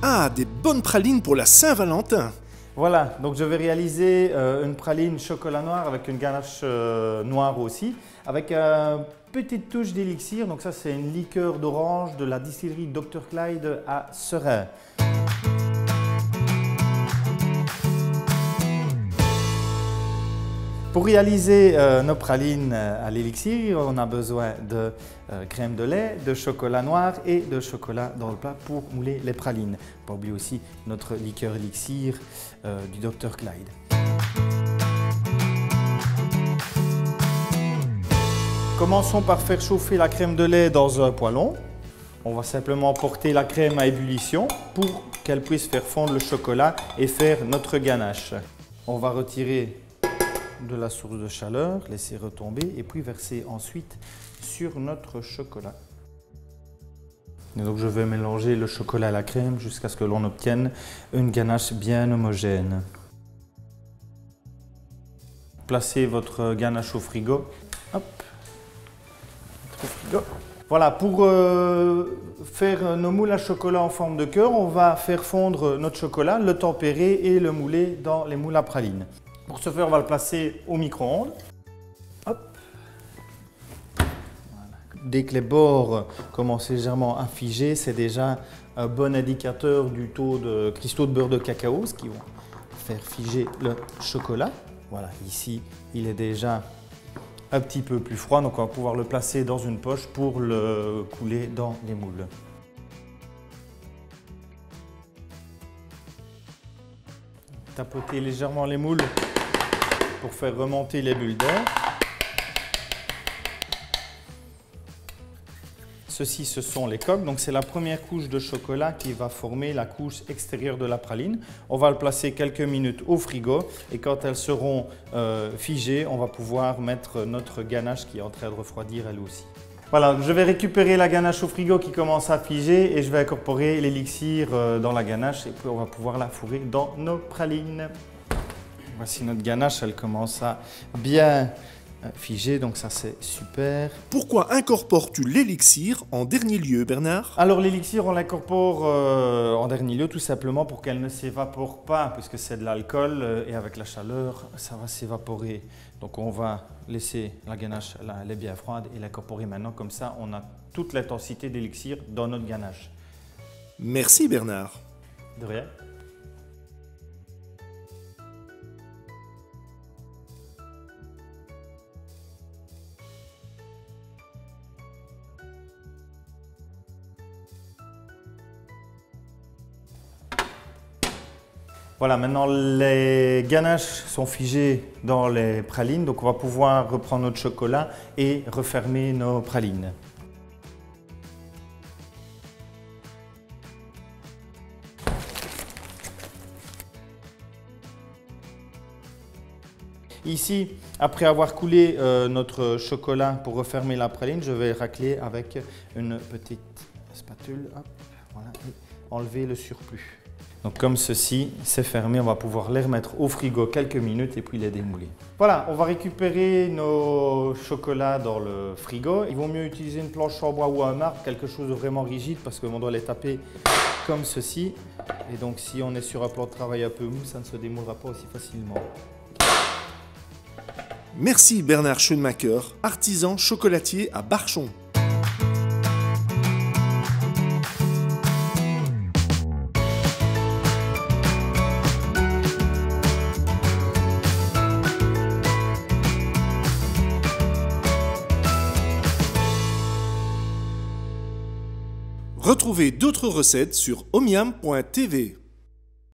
Ah, des bonnes pralines pour la Saint-Valentin. Voilà, donc je vais réaliser une praline chocolat noir avec une ganache noire aussi, avec une petite touche d'élixir. Donc ça, c'est une liqueur d'orange de la distillerie Dr Clyde à Seraing. Pour réaliser nos pralines à l'élixir, on a besoin de crème de lait, de chocolat noir et de chocolat dans le plat pour mouler les pralines. Pas oublier aussi notre liqueur élixir du Dr Clyde. Commençons par faire chauffer la crème de lait dans un poêlon. On va simplement porter la crème à ébullition pour qu'elle puisse faire fondre le chocolat et faire notre ganache. On va retirer de la source de chaleur, laisser retomber et puis verser ensuite sur notre chocolat. Et donc je vais mélanger le chocolat à la crème jusqu'à ce que l'on obtienne une ganache bien homogène. Placez votre ganache au frigo. Hop. Au frigo. Voilà, pour faire nos moules à chocolat en forme de cœur, on va faire fondre notre chocolat, le tempérer et le mouler dans les moules à pralines. Pour ce faire, on va le placer au micro-ondes. Hop. Voilà. Dès que les bords commencent légèrement à figer, c'est déjà un bon indicateur du taux de cristaux de beurre de cacao, ce qui va faire figer le chocolat. Voilà, ici, il est déjà un petit peu plus froid, donc on va pouvoir le placer dans une poche pour le couler dans les moules. Tapoter légèrement les moules pour faire remonter les bulles d'air. Ceci, ce sont les coques. Donc c'est la première couche de chocolat qui va former la couche extérieure de la praline. On va le placer quelques minutes au frigo et quand elles seront figées, on va pouvoir mettre notre ganache qui est en train de refroidir elle aussi. Voilà, je vais récupérer la ganache au frigo qui commence à figer et je vais incorporer l'élixir dans la ganache et puis on va pouvoir la fourrer dans nos pralines. Voici notre ganache, elle commence à bien figer, donc ça c'est super. Pourquoi incorpores-tu l'élixir en dernier lieu, Bernard? Alors l'élixir, on l'incorpore en dernier lieu tout simplement pour qu'elle ne s'évapore pas, puisque c'est de l'alcool et avec la chaleur, ça va s'évaporer. Donc on va laisser la ganache, elle est bien froide, et l'incorporer maintenant, comme ça on a toute l'intensité d'élixir dans notre ganache. Merci Bernard. De rien. Voilà, maintenant les ganaches sont figées dans les pralines, donc on va pouvoir reprendre notre chocolat et refermer nos pralines. Ici, après avoir coulé notre chocolat pour refermer la praline, je vais racler avec une petite spatule. Hop, voilà, et enlever le surplus. Donc comme ceci, c'est fermé, on va pouvoir les remettre au frigo quelques minutes et puis les démouler. Voilà, on va récupérer nos chocolats dans le frigo. Il vaut mieux utiliser une planche en bois ou un marbre, quelque chose de vraiment rigide parce qu'on doit les taper comme ceci. Et donc si on est sur un plan de travail un peu mou, ça ne se démoulera pas aussi facilement. Merci Bernard Schoenmaker, artisan chocolatier à Barchon. Retrouvez d'autres recettes sur omiam.tv.